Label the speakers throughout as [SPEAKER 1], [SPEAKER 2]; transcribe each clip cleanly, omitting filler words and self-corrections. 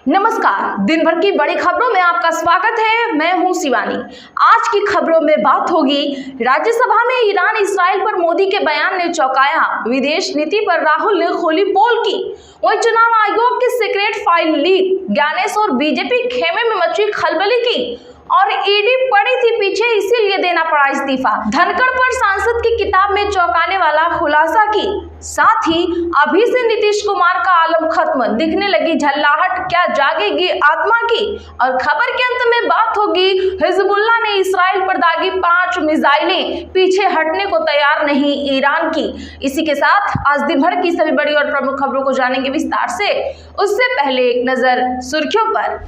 [SPEAKER 1] नमस्कार, दिन भर की बड़ी खबरों में आपका स्वागत है। मैं हूं शिवानी। आज की खबरों में बात होगी, राज्यसभा में ईरान इस्राइल पर मोदी के बयान ने चौंकाया, विदेश नीति पर राहुल ने खोली पोल की, वही चुनाव आयोग की सीक्रेट फाइल लीक, ज्ञानेश और बीजेपी खेमे में मची खलबली की, और ईडी पड़ी थी पीछे इसीलिए देना पड़ा इस्तीफा। धनखड़ पर सांसद की किताब में चौंकाने वाला खुलासा की, साथ ही अभी से नीतीश कुमार का आलम खत्म, दिखने लगी झल्लाहट, क्या जागेगी आत्मा की। और खबर के अंत में बात होगी, हिजबुल्लाह ने इस्राइल पर दागी 5 मिसाइलें, पीछे हटने को तैयार नहीं ईरान की। इसी के साथ आज दिन भर की सभी बड़ी और प्रमुख खबरों को जानेंगे विस्तार से। उससे पहले एक नजर सुर्खियों पर।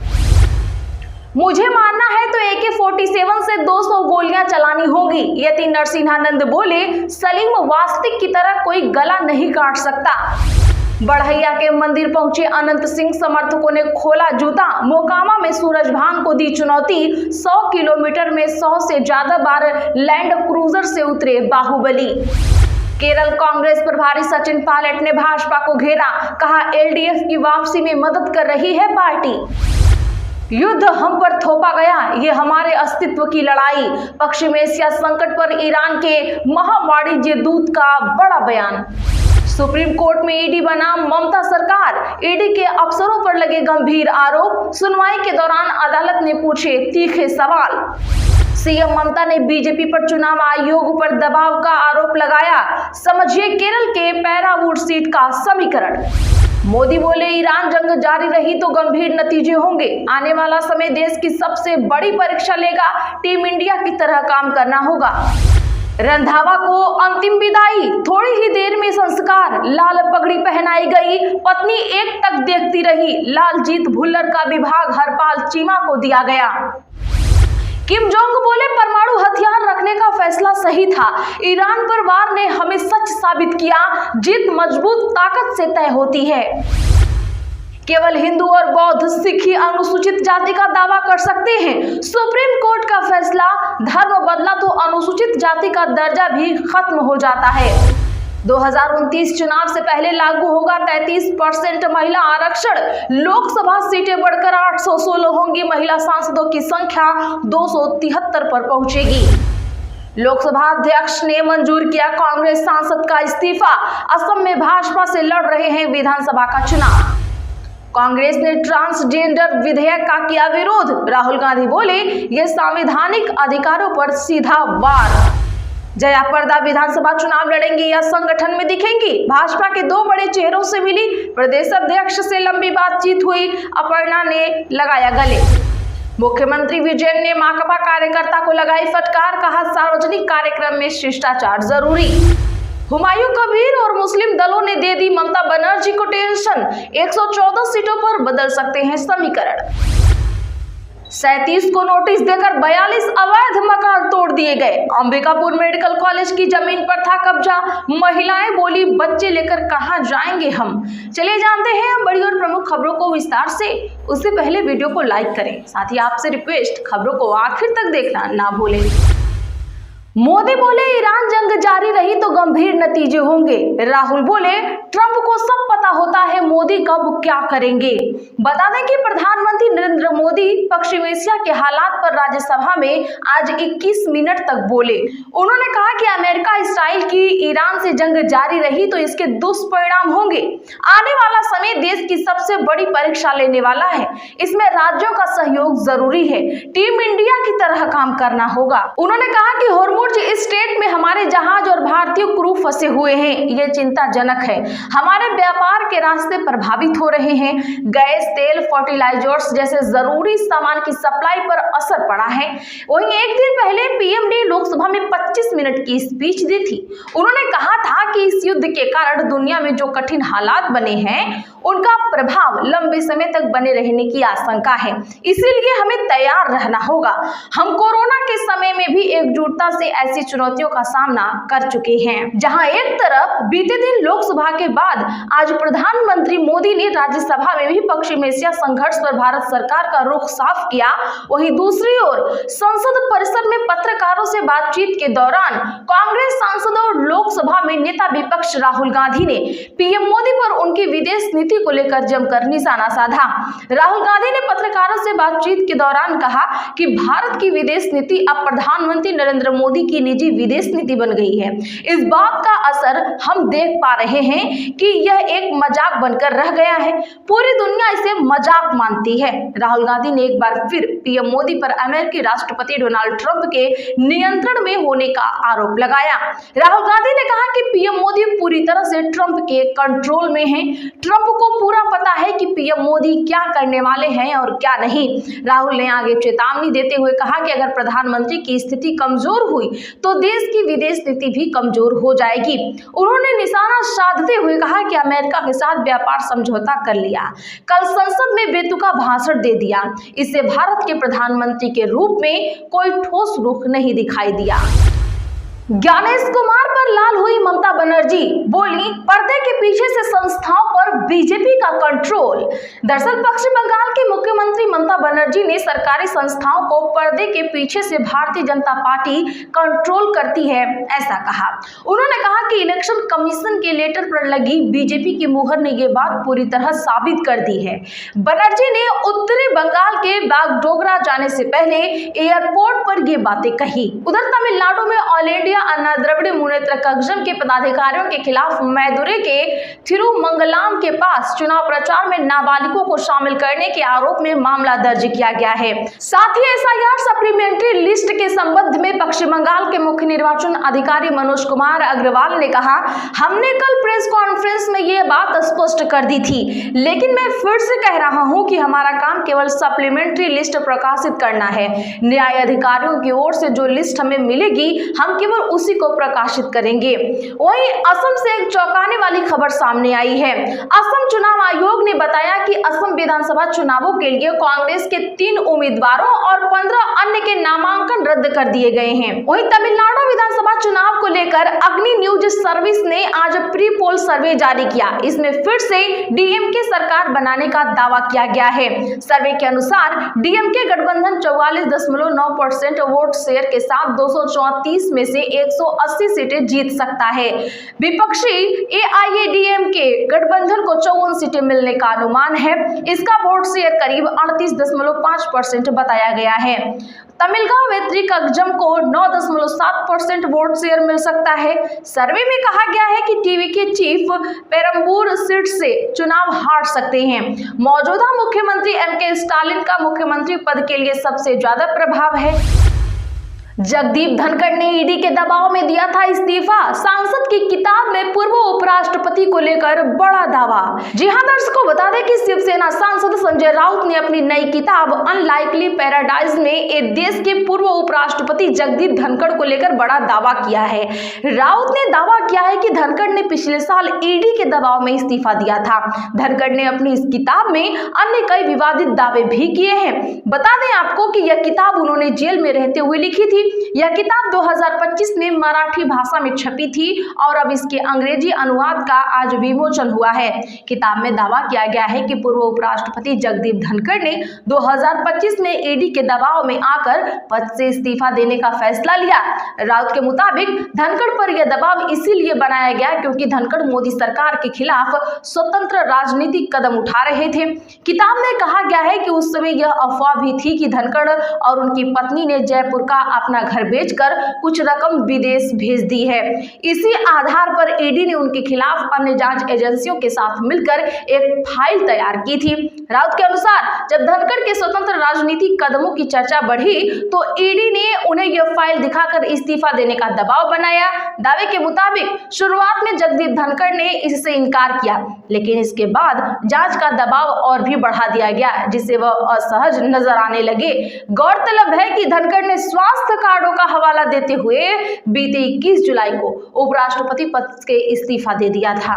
[SPEAKER 1] मुझे मारना है तो AK-47 से 200 गोलियां चलानी होगी, यति नरसिंहानंद बोले। सलीम वास्तिक की तरह कोई गला नहीं काट सकता। बढ़ैया के मंदिर पहुंचे अनंत सिंह समर्थकों ने खोला जूता, मोकामा में सूरजभान को दी चुनौती। 100 किलोमीटर में 100 से ज्यादा बार लैंड क्रूजर से उतरे बाहुबली। केरल कांग्रेस प्रभारी सचिन पायलट ने भाजपा को घेरा, कहा LDF की वापसी में मदद कर रही है पार्टी। युद्ध हम पर थोपा गया, ये हमारे अस्तित्व की लड़ाई। पश्चिम एशिया संकट पर ईरान के महावाणिज्य दूत का बड़ा बयान। सुप्रीम कोर्ट में ईडी बना ममता सरकार, ईडी के अफसरों पर लगे गंभीर आरोप। सुनवाई के दौरान अदालत ने पूछे तीखे सवाल। सीएम ममता ने बीजेपी पर चुनाव आयोग पर दबाव का आरोप लगाया, समझिए केरल के पैरावूट सीट का समीकरण। मोदी बोले, ईरान जंग जारी रही तो गंभीर नतीजे होंगे, आने वाला समय देश की सबसे बड़ी परीक्षा लेगा, टीम इंडिया की तरह काम करना होगा। रंधावा को अंतिम विदाई, थोड़ी ही देर में संस्कार, लाल पगड़ी पहनाई गई, पत्नी एक टक देखती रही। लालजीत भुल्लर का विभाग हरपाल चीमा को दिया गया। किम जोंग बोले, परमाणु हथियार रखने का फैसला सही था, ईरान पर वार ने हमें सच साबित किया, जीत मजबूत ताकत से तय होती है। केवल हिंदू और बौद्ध सिख ही अनुसूचित जाति का दावा कर सकते हैं, सुप्रीम कोर्ट का फैसला। धर्म बदला तो अनुसूचित जाति का दर्जा भी खत्म हो जाता है। 2029 चुनाव से पहले लागू होगा 33% महिला आरक्षण, लोकसभा सीटें बढ़कर 816 होंगी, महिला सांसदों की संख्या 273 पर पहुंचेगी। लोकसभा अध्यक्ष ने मंजूर किया कांग्रेस सांसद का इस्तीफा, असम में भाजपा से लड़ रहे हैं विधानसभा का चुनाव। कांग्रेस ने ट्रांसजेंडर विधेयक का किया विरोध, राहुल गांधी बोले, यह संवैधानिक अधिकारों पर सीधा वार। जया प्रदा विधानसभा चुनाव लड़ेंगी या संगठन में दिखेंगी, भाजपा के 2 बड़े चेहरों से मिली, प्रदेश अध्यक्ष से लंबी बातचीत हुई, अपर्णा ने लगाया गले। मुख्यमंत्री विजयन ने माकपा कार्यकर्ता को लगाई फटकार, कहा सार्वजनिक कार्यक्रम में शिष्टाचार जरूरी। हुमायूं कबीर और मुस्लिम दलों ने दे दी ममता बनर्जी को टेंशन, 114 सीटों पर बदल सकते हैं समीकरण। 37 को नोटिस देकर 42 अवैध मकान तोड़ दिए गए, अंबिकापुर मेडिकल कॉलेज की जमीन पर था कब्जा, महिलाएं बोली, बच्चे लेकर कहां जाएंगे हम। चलिए जानते हैं बड़ी और प्रमुख खबरों को विस्तार से। उससे पहले वीडियो को लाइक करें, साथ ही आपसे रिक्वेस्ट, खबरों को आखिर तक देखना ना भूलें। मोदी बोले, ईरान जंग जारी रही तो गंभीर नतीजे होंगे, राहुल बोले, ट्रंप को सब पता होता है मोदी कब क्या करेंगे। बता दें कि प्रधानमंत्री नरेंद्र मोदी पश्चिम एशिया के हालात पर राज्यसभा में आज 21 मिनट तक बोले। उन्होंने कहा कि अमेरिका इस्राइल की ईरान से जंग जारी रही तो इसके दुष्परिणाम होंगे, आने वाला समय देश की सबसे बड़ी परीक्षा लेने वाला है, इसमें राज्यों का सहयोग जरूरी है, टीम इंडिया की तरह काम करना होगा। उन्होंने कहा कि होर्मुज स्ट्रेट में हमारे जहाज और भारतीय क्रू फंसे हुए हैं, ये चिंताजनक है, हमारे व्यापार के रास्ते प्रभावित हो रहे हैं, गैस, तेल, फर्टिलाइजर्स जैसे जरूरी सामान की सप्लाई पर असर पड़ा है। वहीं एक दिन पहले पीएम ने लोकसभा में 25 मिनट की स्पीच दी थी। उन्होंने कहा था कि इस युद्ध के कारण दुनिया में जो कठिन हालात बने हैं उनका प्रभाव लंबे समय तक बने रहने की आशंका है, इसीलिए हमें तैयार रहना होगा। हम कोरोना के समय में भी एकजुटता से ऐसी चुनौतियों का सामना कर चुके हैं। जहां एक तरफ बीते दिन लोकसभा के बाद आज प्रधानमंत्री मोदी ने राज्यसभा में भी पश्चिम एशिया संघर्ष पर भारत सरकार का रुख साफ किया, वहीं दूसरी ओर संसद परिसर में पत्रकारों से बातचीत के दौरान कांग्रेस सांसदों और लोकसभा में नेता विपक्ष राहुल गांधी ने पीएम मोदी पर उनकी विदेश नीति को लेकर जमकर निशाना साधा। राहुल गांधी ने पत्रकारों से बातचीत के दौरान कहा कि भारत की विदेश नीति अब प्रधानमंत्री नरेंद्र मोदी की निजी विदेश नीति बन गई है। इस बात का असर हम देख पा रहे हैं कि यह एक मजाक बनकर रह गया है। पूरी दुनिया इसे मजाक मानती है। राहुल गांधी ने एक बार फिर पीएम मोदी पर अमेरिकी राष्ट्रपति डोनाल्ड ट्रंप के नियंत्रण में होने का आरोप लगाया। राहुल गांधी ने कहा कि पीएम मोदी पूरी तरह से ट्रंप के कंट्रोल में हैं। ट्रंप को पूरा पता है कि पीएम मोदी क्या करने वाले हैं और क्या नहीं। राहुल ने आगे चेतावनी देते हुए कहा कि अगर प्रधानमंत्री की स्थिति कमजोर हुई तो देश की विदेश नीति भी कमजोर हो जाएगी। उन्होंने निशाना साधते हुए कहा कि अमेरिका के साथ व्यापार समझौता कर लिया, कल संसद में बेतुका भाषण दे दिया, इससे भारत के प्रधानमंत्री के रूप में कोई ठोस रुख नहीं दिखाई दिया। ज्ञानेश कुमार पर लाल हुई ममता बनर्जी, बोली पर्दे के पीछे से संस्थाओं पर बीजेपी का कंट्रोल। दरअसल पश्चिम बंगाल की मुख्यमंत्री ममता बनर्जी ने सरकारी संस्थाओं को पर्दे के पीछे से भारतीय जनता पार्टी कंट्रोल करती है, ऐसा कहा। उन्होंने कहा कि इलेक्शन कमीशन के लेटर पर लगी बीजेपी की मुहर ने ये बात पूरी तरह साबित कर दी है। बनर्जी ने उत्तरी बंगाल के बागडोगरा जाने से पहले एयरपोर्ट पर ये बातें कही। उधर तमिलनाडु में ऑल इंडिया अन्ना द्रविड़ मुनेत्र कगजम के पदाधिकारियों के खिलाफ मैदुरै के थिरुमंगलम के पास चुनाव प्रचार में नाबालिगों को शामिल करने के आरोप में मामला दर्ज किया गया है। साथ ही एसआईआर सप्लीमेंट्री लिस्ट के संबंध में पश्चिम बंगाल के मुख्य निर्वाचन अधिकारी मनोज कुमार अग्रवाल ने कहा, हमने कल प्रेस कॉन्फ्रेंस में यह बात स्पष्ट कर दी थी, लेकिन मैं फिर से कह रहा हूं कि हमारा काम केवल सप्लीमेंट्री लिस्ट प्रकाशित करना है। न्याय अधिकारियों की ओर से जो लिस्ट हमें मिलेगी हम केवल उसी को प्रकाशित करेंगे। वहीं असम से एक चौंकाने वाली खबर सामने आई है। असम चुनाव आयोग ने बताया कि असम विधानसभा चुनावों के लिए कांग्रेस के 3 उम्मीदवारों और 15 अन्य के नामांकन रद्द कर दिए गए हैं। वहीं तमिलनाडु विधानसभा चुनाव को लेकर अग्नि न्यूज सर्विस ने आज प्री पोल सर्वे जारी किया। इसमें फिर से डीएमके सरकार बनाने का दावा किया गया है। सर्वे के अनुसार डीएमके गठबंधन 44.9% वोट शेयर के साथ 234 में से 180 सीटें जीत सकता है। विपक्षी एआईएडीएमके गठबंधन को 54 सीटें मिलने का अनुमान है। इसका वोट शेयर करीब 38.5% बताया गया है। तमिलगांव वेत्री कगजम को 9.7% वोट शेयर मिल सकता है। सर्वे में कहा गया है कि टीवी के चीफ पेरम्बूर सीट से चुनाव हार सकते हैं। मौजूदा मुख्यमंत्री एमके स्टालिन का मुख्यमंत्री पद के लिए सबसे ज्यादा प्रभाव है। जगदीप धनखड़ ने ईडी के दबाव में दिया था इस्तीफा। सांसद की किताब में पूर्व उपराष्ट्रपति को लेकर बड़ा दावा। जी हां दर्शकों, बता दें कि शिवसेना सांसद संजय राउत ने अपनी नई किताब अनलाइकली पैराडाइज में एक देश के पूर्व उपराष्ट्रपति जगदीप धनखड़ को लेकर बड़ा दावा किया है। राउत ने दावा किया है कि धनखड़ ने पिछले साल ईडी के दबाव में इस्तीफा दिया था। धनखड़ ने अपनी इस किताब में अन्य कई विवादित दावे भी किए हैं। बता दें आपको कि यह किताब उन्होंने जेल में रहते हुए लिखी थी। यह किताब 2025 में मराठी भाषा में छपी थी और अब इसके अंग्रेजी अनुवाद का आज विमोचन हुआ है। किताब में दावा किया गया है कि पूर्व उपराष्ट्रपति जगदीप धनखड़ ने 2025 में ईडी के दबाव में आकर पद से इस्तीफा देने का फैसला लिया। राउत के मुताबिक धनखड़ पर यह दबाव इसीलिए बनाया गया क्योंकि धनखड़ मोदी सरकार के खिलाफ स्वतंत्र राजनीतिक कदम उठा रहे थे। किताब में कहा गया है कि उस समय यह अफवाह भी थी कि धनखड़ और उनकी पत्नी ने जयपुर का अपना घर बेचकर कुछ रकम विदेश भेज दी है। इसी आधार पर ईडी ने उनके खिलाफ अन्य जांच एजेंसियों के साथ मिलकर एक फाइल तैयार की थी। राउत के अनुसार जब धनखड़ के स्वतंत्र राजनीतिक कदमों की चर्चा बढ़ी तो ईडी ने उन्हें यह फाइल दिखाकर इस्तीफा देने का दबाव बनाया। दावे के मुताबिक शुरुआत में जगदीप धनखड़ ने इससे इनकार किया, लेकिन इसके बाद जांच का दबाव और भी बढ़ा दिया गया, जिससे वह असहज नजर आने लगे। गौरतलब है कि धनखड़ ने स्वास्थ्य कार्डों का हवाला देते हुए बीते 21 जुलाई को उपराष्ट्रपति पद से इस्तीफा दे दिया था।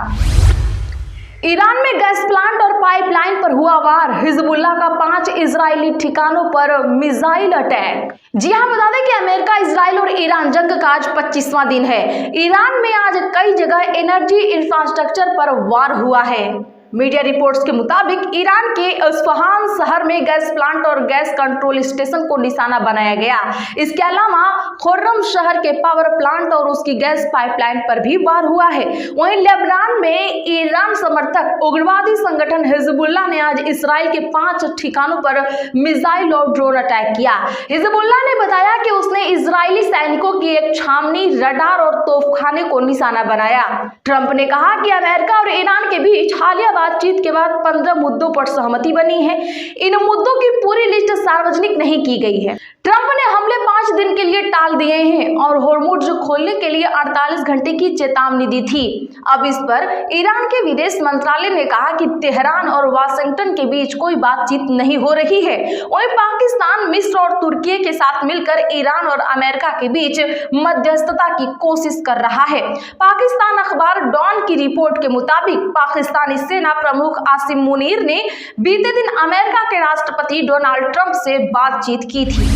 [SPEAKER 1] ईरान में गैस प्लांट और पाइपलाइन पर हुआ वार, हिजबुल्लाह का 5 इजरायली ठिकानों पर मिसाइल अटैक। जी हां, बता दें कि अमेरिका, इजराइल और ईरान जंग का आज 25वां दिन है। ईरान में आज कई जगह एनर्जी इंफ्रास्ट्रक्चर पर वार हुआ है। मीडिया रिपोर्ट्स के मुताबिक ईरान के इस्फहान शहर में गैस प्लांट और गैस कंट्रोल स्टेशन को निशाना बनाया गया। इसके अलावा खुर्रम शहर के पावर प्लांट और उसकी गैस पाइपलाइन पर भी वार हुआ है। वहीं लेबनान में ईरान समर्थक उग्रवादी संगठन हिजबुल्लाह ने आज इसराइल के 5 ठिकानों पर मिसाइल और ड्रोन अटैक किया। हिजबुल्लाह ने बताया कि उसने इजरायली सैनिकों की एक छावनी, रडार और तोपखाने को निशाना बनाया। ट्रंप ने कहा कि अमेरिका और ईरान के बीच हालिया बातचीत के बाद 15 मुद्दों पर सहमति बनी है। इन मुद्दों की पूरी लिस्ट सार्वजनिक नहीं की गई है। ट्रंप ने हमले 5 दिन के लिए टाल दिए हैं और होर्मुज खोलने के लिए 48 घंटे की चेतावनी दी थी। अब इस पर ईरान के विदेश मंत्रालय ने कहा कि तेहरान और वाशिंगटन के बीच कोई बातचीत नहीं हो रही है। वहीं पाकिस्तान, मिस्र और तुर्की के साथ मिलकर ईरान और अमेरिका के बीच मध्यस्थता की कोशिश कर रहा है। पाकिस्तान अखबार डॉन की रिपोर्ट के मुताबिक पाकिस्तानी सेना प्रमुख आसिम मुनीर ने बीते दिन अमेरिका के राष्ट्रपति डोनाल्ड ट्रंप से बातचीत की थी।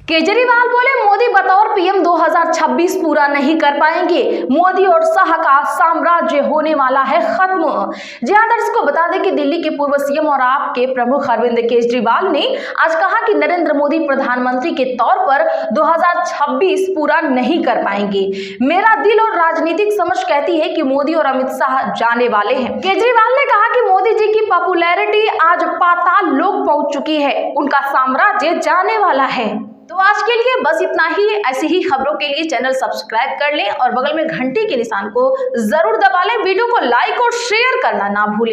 [SPEAKER 1] केजरीवाल बोले, मोदी बतौर पीएम 2026 पूरा नहीं कर पाएंगे। मोदी और शाह का साम्राज्य होने वाला है खत्म। जी हां दर्शकों, बता दें कि दिल्ली के पूर्व सीएम और आप के प्रमुख अरविंद केजरीवाल ने आज कहा कि नरेंद्र मोदी प्रधानमंत्री के तौर पर 2026 पूरा नहीं कर पाएंगे। मेरा दिल और राजनीतिक समझ कहती है कि मोदी और अमित शाह जाने वाले हैं। केजरीवाल ने कहा कि मोदी जी की पॉपुलैरिटी आज पाताल लोक पहुंच चुकी है, उनका साम्राज्य जाने वाला है। तो आज के लिए बस इतना ही। ऐसी ही खबरों के लिए चैनल सब्सक्राइब कर लें और बगल में घंटी के निशान को जरूर दबा लें। वीडियो को लाइक और शेयर करना ना भूलें।